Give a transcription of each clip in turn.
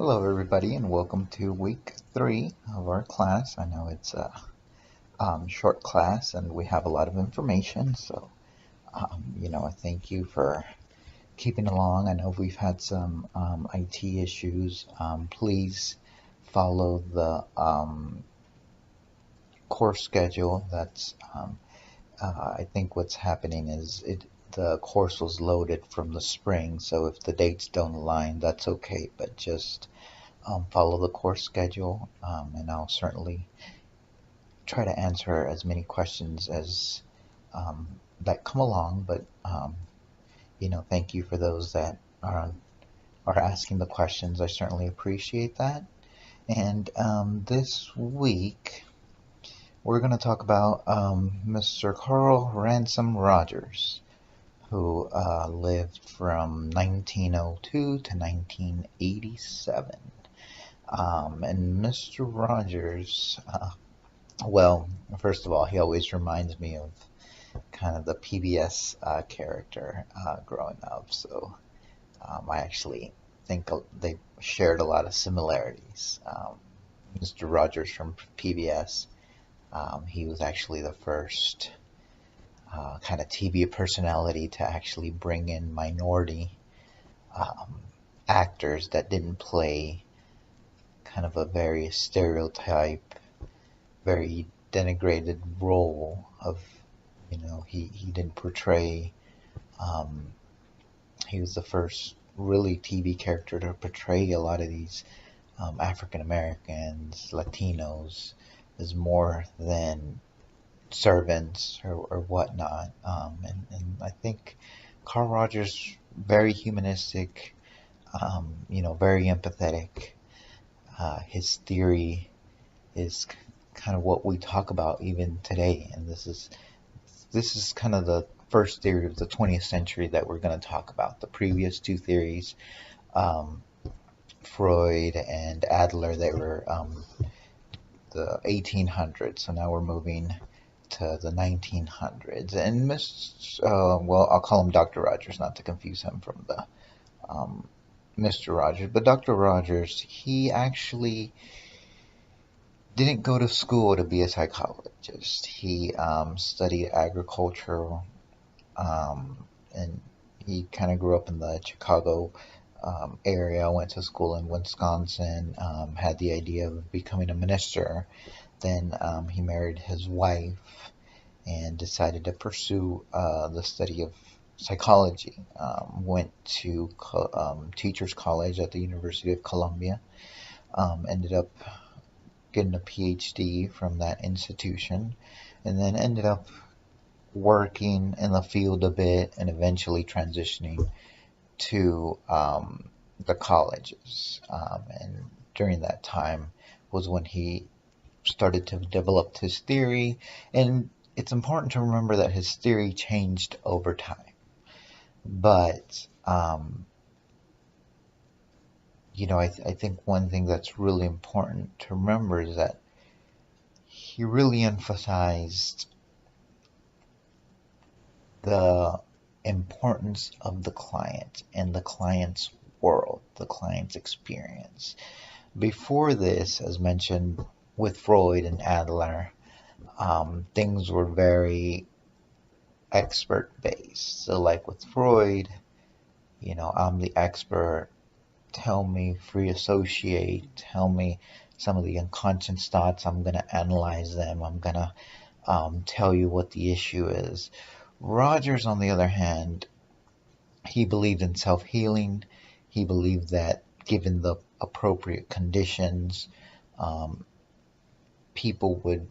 Hello, everybody, and welcome to week 3 of our class. I know it's a short class and we have a lot of information, so I thank you for keeping along. I know we've had some IT issues. Please follow the course schedule. I think what's happening is the course was loaded from the spring, so if the dates don't align, that's okay, but just follow the course schedule, and I'll certainly try to answer as many questions as that come along. But thank you for those that are asking the questions. I certainly appreciate that. And this week we're going to talk about Mr. Carl Ransom Rogers, who lived from 1902 to 1987. And Mr. Rogers, well, first of all, he always reminds me of kind of the PBS character growing up. So I actually think they shared a lot of similarities. Mr. Rogers from PBS, he was actually the first kind of TV personality to actually bring in minority actors that didn't play kind of a very stereotype, very denigrated role of, he didn't portray, he was the first really TV character to portray a lot of these African Americans, Latinos, as more than servants or whatnot. And I think Carl Rogers, very humanistic, very empathetic. His theory is kind of what we talk about even today, and this is kind of the first theory of the 20th century that we're going to talk about. The previous two theories, Freud and Adler, they were the 1800s, so now we're moving to the 1900s. And I'll call him Dr. Rogers, not to confuse him from the Mr. Rogers. But Dr. Rogers, he actually didn't go to school to be a psychologist. He studied agriculture, and he kind of grew up in the Chicago area, went to school in Wisconsin, had the idea of becoming a minister. Then he married his wife and decided to pursue the study of psychology. Went to Teachers College at the University of Columbia. Ended up getting a PhD from that institution, and then ended up working in the field a bit and eventually transitioning to the colleges. And during that time was when he started to develop his theory. And it's important to remember that his theory changed over time. But I think one thing that's really important to remember is that he really emphasized the importance of the client and the client's world, the client's experience. Before this, as mentioned with Freud and Adler, things were very expert based. So like with Freud, I'm the expert, tell me, free associate, tell me some of the unconscious thoughts, I'm going to analyze them, I'm going to tell you what the issue is. Rogers, on the other hand, he believed in self-healing. He believed that given the appropriate conditions, people would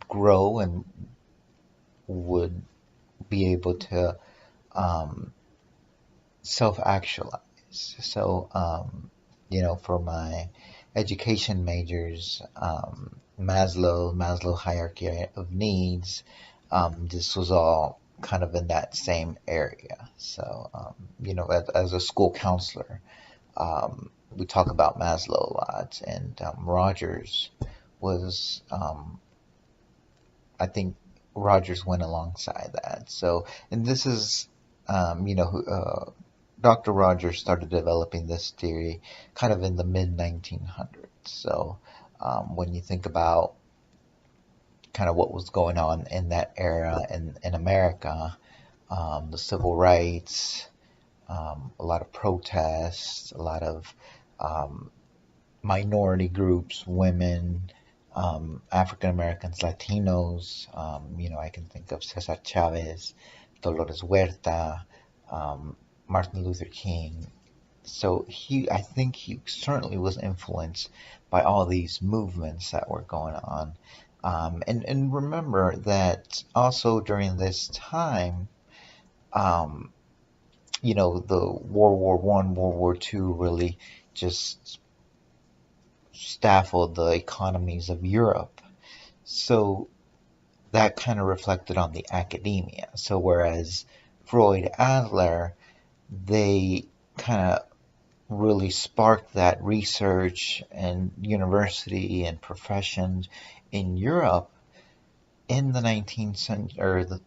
grow and would be able to self-actualize. So, for my education majors, Maslow hierarchy of needs, this was all kind of in that same area. So, as a school counselor, we talk about Maslow a lot, and Rogers was, I think Rogers went alongside that. So, and this is, Dr. Rogers started developing this theory kind of in the mid 1900s. So when you think about kind of what was going on in that era in America, the civil rights, a lot of protests, a lot of um, minority groups, women, African Americans, Latinos. I can think of Cesar Chavez, Dolores Huerta, Martin Luther King. So I think he certainly was influenced by all these movements that were going on. And remember that also during this time, um, the World War I, World War II really just stifled the economies of Europe. So that kind of reflected on the academia. So whereas Freud, Adler, they kind of really sparked that research and university and professions in Europe in the 19th century or the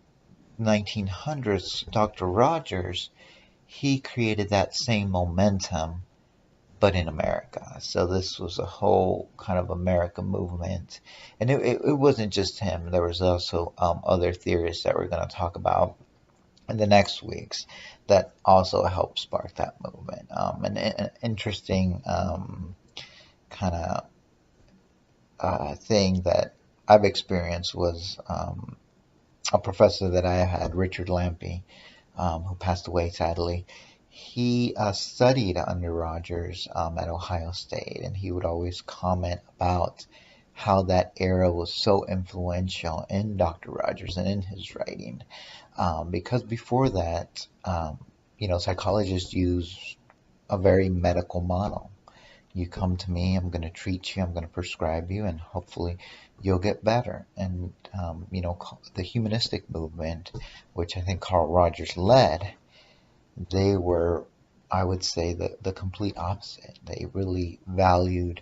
1900s. Dr. Rogers, he created that same momentum but in America. So this was a whole kind of America movement. And it wasn't just him. There was also other theorists that we're going to talk about in the next weeks that also helped spark that movement. An interesting kind of thing that I've experienced was a professor that I had, Richard Lampy, who passed away sadly. He studied under Rogers at Ohio State, and he would always comment about how that era was so influential in Dr. Rogers and in his writing. Because before that, psychologists use a very medical model. You come to me, I'm going to treat you, I'm going to prescribe you, and hopefully you'll get better. And, the humanistic movement, which I think Carl Rogers led, they were, I would say, the complete opposite. They really valued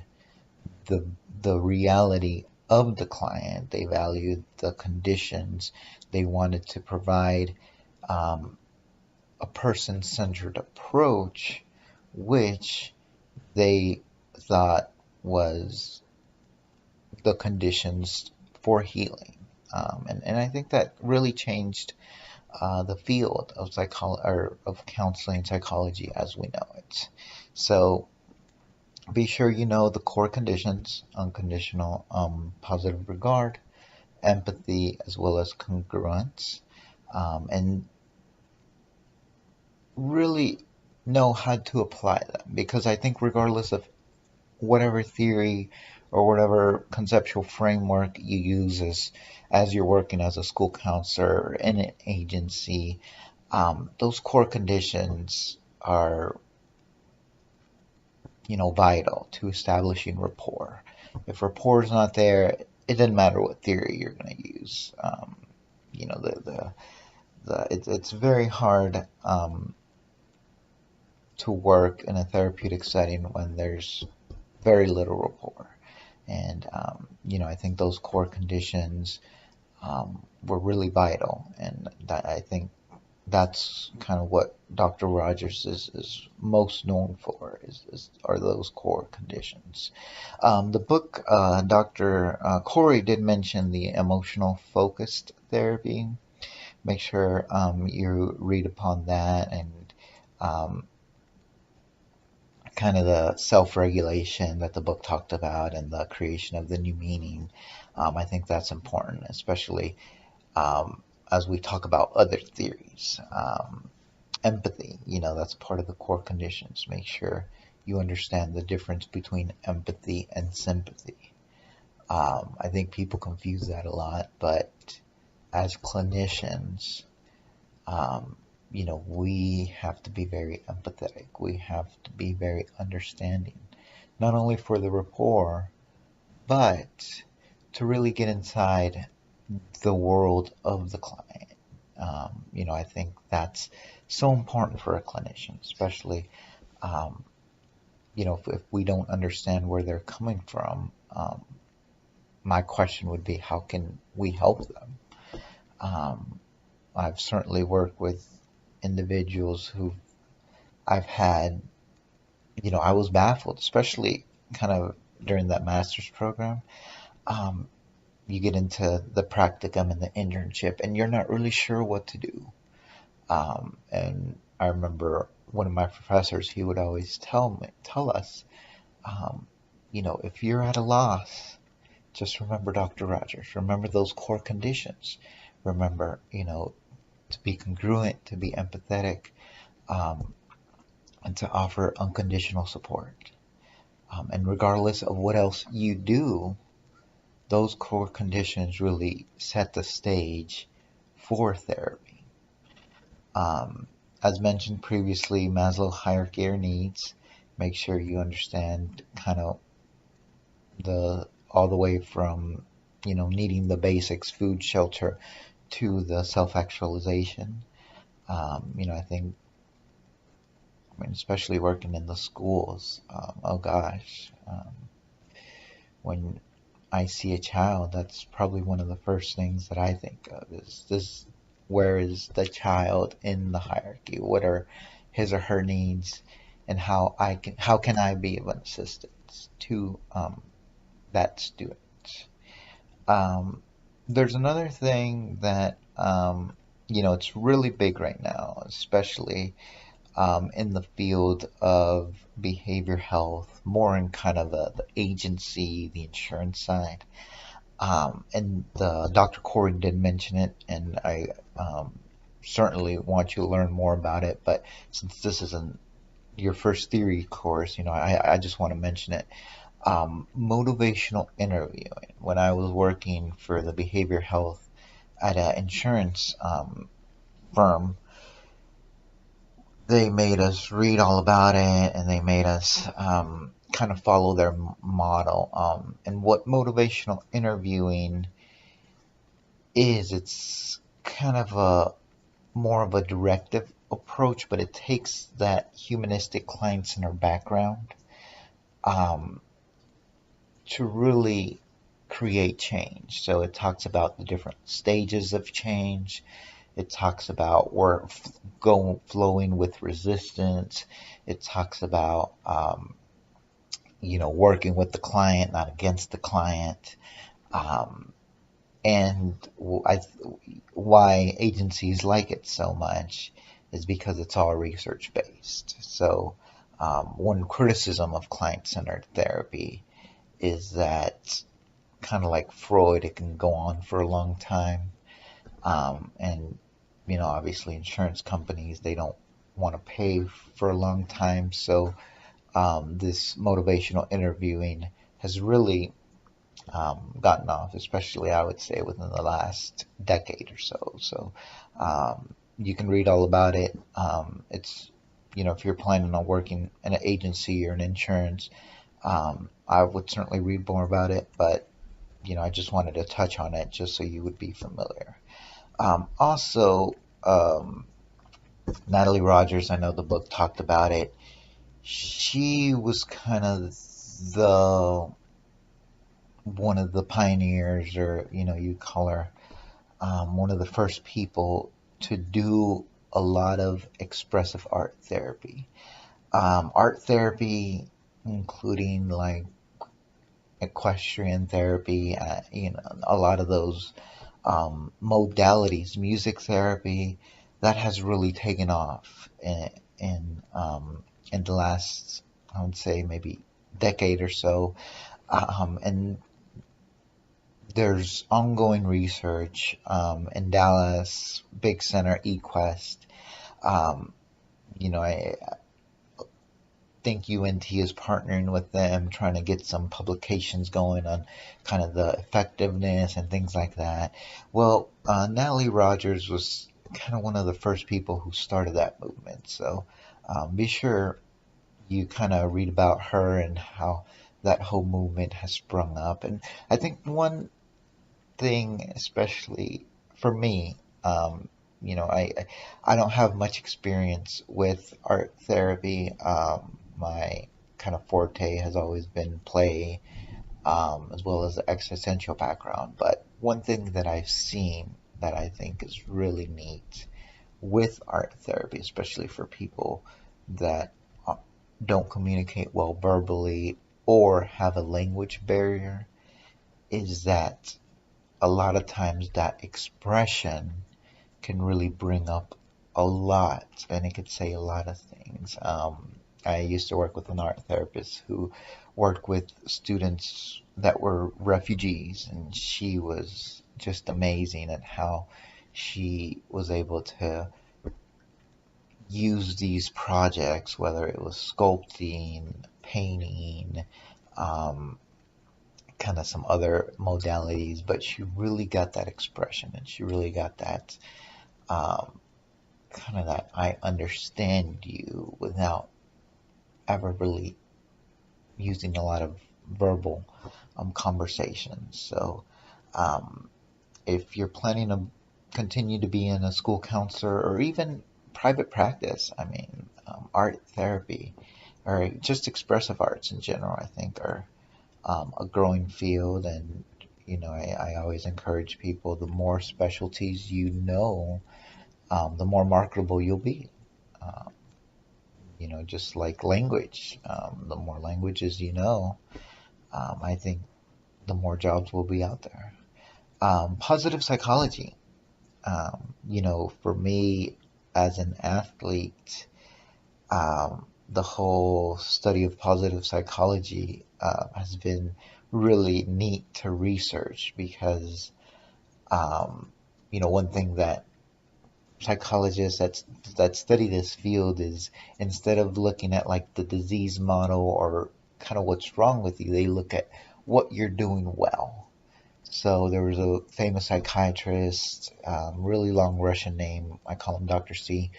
the reality of the client. They valued the conditions. They wanted to provide a person-centered approach, which they thought was the conditions for healing. And I think that really changed the field of of counseling psychology as we know it. So be sure you know the core conditions: unconditional, positive regard, empathy, as well as congruence, and really know how to apply them, because I think regardless of whatever theory or whatever conceptual framework you use as you're working as a school counselor or in an agency, those core conditions are, vital to establishing rapport. If rapport is not there, it doesn't matter what theory you're going to use. You know, it's very hard to work in a therapeutic setting when there's very little rapport. And, I think those core conditions were really vital. And that, I think that's kind of what Dr. Rogers is most known for, are those core conditions. The book, Dr. Corey did mention the emotional focused therapy. Make sure you read upon that, and um, kind of the self-regulation that the book talked about and the creation of the new meaning. I think that's important, especially as we talk about other theories. Empathy, that's part of the core conditions. Make sure you understand the difference between empathy and sympathy. I think people confuse that a lot, but as clinicians, um, we have to be very empathetic. We have to be very understanding, not only for the rapport, but to really get inside the world of the client. I think that's so important for a clinician, especially, um, if we don't understand where they're coming from. My question would be, how can we help them? I've certainly worked with individuals who've I've had, I was baffled, especially kind of during that master's program. Um, you get into the practicum and the internship, and you're not really sure what to do. And I remember one of my professors, he would always tell us, um, if you're at a loss, just remember Dr. Rogers. Remember those core conditions. Remember, to be congruent, to be empathetic, um, and to offer unconditional support. And regardless of what else you do, those core conditions really set the stage for therapy. Um, as mentioned previously, Maslow hierarchy of needs. Make sure you understand kind of the all the way from needing the basics, food, shelter, to the self-actualization. I think, especially working in the schools. Oh gosh, when I see a child, that's probably one of the first things that I think of is this: where is the child in the hierarchy? What are his or her needs, and how can I be of an assistance to that student? Um, there's another thing that it's really big right now, especially in the field of behavior health, more in kind of the agency, the insurance side. And Dr. Corey did mention it, and I certainly want you to learn more about it. But since this isn't your first theory course, I just want to mention it. Motivational interviewing. When I was working for the behavior health at an insurance firm, they made us read all about it, and they made us kind of follow their model. And what motivational interviewing is, it's kind of a more of a directive approach, but it takes that humanistic client centered background um, to really create change. So it talks about the different stages of change. It talks about flowing with resistance. It talks about working with the client, not against the client. Um, and why agencies like it so much is because it's all research based. So one criticism of client centered therapy is that, kind of like Freud, it can go on for a long time. And, obviously insurance companies, they don't want to pay for a long time. So this motivational interviewing has really gotten off, especially I would say within the last decade or so. So you can read all about it. It's, if you're planning on working in an agency or an insurance, I would certainly read more about it. But, I just wanted to touch on it just so you would be familiar. Also, Natalie Rogers, I know the book talked about it. She was kind of the one of the pioneers, or you call her one of the first people to do a lot of expressive art therapy. Art therapy, including like equestrian therapy, a lot of those modalities, music therapy, that has really taken off in the last, I would say, maybe decade or so. And there's ongoing research in Dallas, big center, eQuest. Um, I think UNT is partnering with them, trying to get some publications going on kind of the effectiveness and things like that. Well, Natalie Rogers was kind of one of the first people who started that movement. So be sure you kind of read about her and how that whole movement has sprung up. And I think one thing, especially for me, I don't have much experience with art therapy. My kind of forte has always been play, as well as the existential background. But one thing that I've seen that I think is really neat with art therapy, especially for people that uh, don't communicate well verbally or have a language barrier is that a lot of times that expression can really bring up a lot, and it could say a lot of things. I used to work with an art therapist who worked with students that were refugees, and she was just amazing at how she was able to use these projects, whether it was sculpting, painting, um, kind of some other modalities, but she really got that expression and she really got that um, kind of that I understand you without ever really using a lot of verbal conversations. So um, if you're planning to continue to be in a school counselor or even private practice, I mean, art therapy or just expressive arts in general, I think are a growing field. And, I always encourage people the more specialties the more marketable you'll be. Um, just like language, the more languages I think the more jobs will be out there. Positive psychology. For me as an athlete, the whole study of positive psychology has been really neat to research because, one thing that psychologists that study this field is instead of looking at like the disease model or kind of what's wrong with you, they look at what you're doing well. So there was a famous psychiatrist, really long Russian name. I call him Dr. C.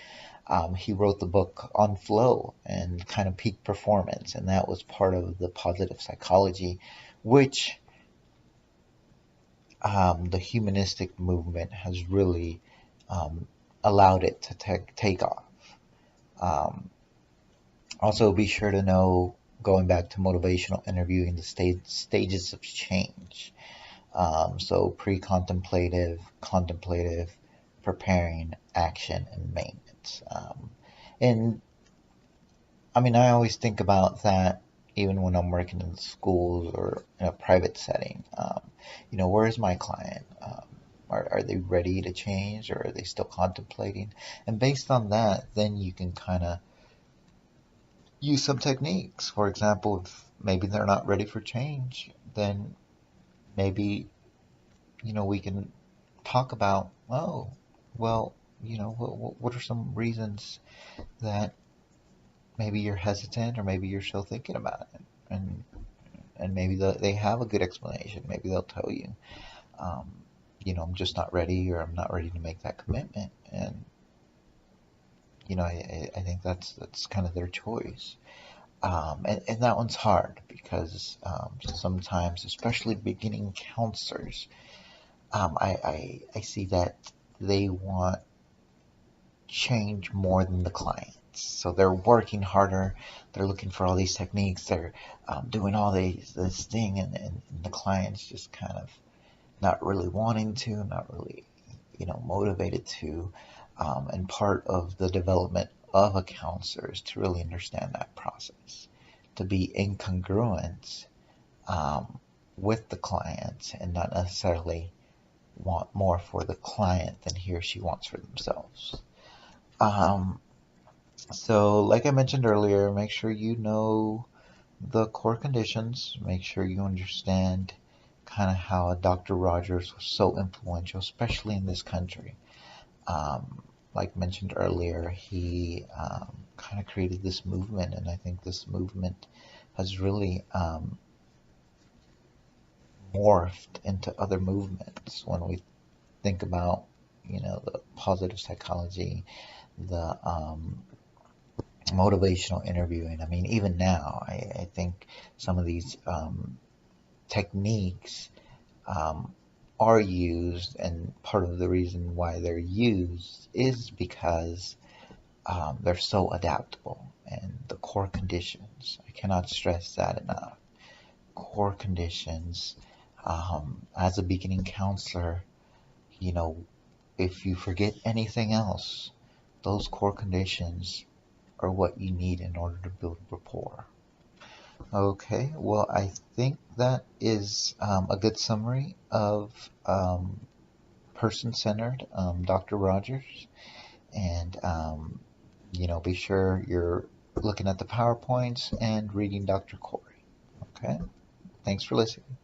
He wrote the book on flow and kind of peak performance, and that was part of the positive psychology, which the humanistic movement has really um, allowed it to take off. Um, Also, be sure to know, going back to motivational interviewing, the stages of change. So pre-contemplative, contemplative, preparing, action, and maintenance. And I mean, I always think about that even when I'm working in schools or in a private setting. Where is my client? Are they ready to change or are they still contemplating? And based on that, then you can kind of use some techniques. For example, if maybe they're not ready for change, then maybe, we can talk about, oh, well, what are some reasons that maybe you're hesitant or maybe you're still thinking about it? And maybe they have a good explanation. Maybe they'll tell you, um, I'm just not ready or I'm not ready to make that commitment. And, I think that's kind of their choice. And that one's hard because sometimes, especially beginning counselors, I see that they want change more than the clients. So they're working harder. They're looking for all these techniques. They're doing all this thing, and the clients just kind of not really wanting to, not really, motivated to. And part of the development of a counselor is to really understand that process, to be in congruence um, with the client and not necessarily want more for the client than he or she wants for themselves. Um, so, like I mentioned earlier, make sure you know the core conditions, make sure you understand kind of how Dr. Rogers was so influential, especially in this country. Like mentioned earlier, he kind of created this movement, and I think this movement has really morphed into other movements when we think about, the positive psychology, the motivational interviewing. I mean, even now, I think some of these techniques um, are used, and part of the reason why they're used is because they're so adaptable. And the core conditions, I cannot stress that enough. Core conditions. As a beginning counselor, you know, if you forget anything else, those core conditions or what you need in order to build rapport. Okay, well, I think that is a good summary of person-centered Dr. Rogers. And, be sure you're looking at the PowerPoints and reading Dr. Corey. Okay, thanks for listening.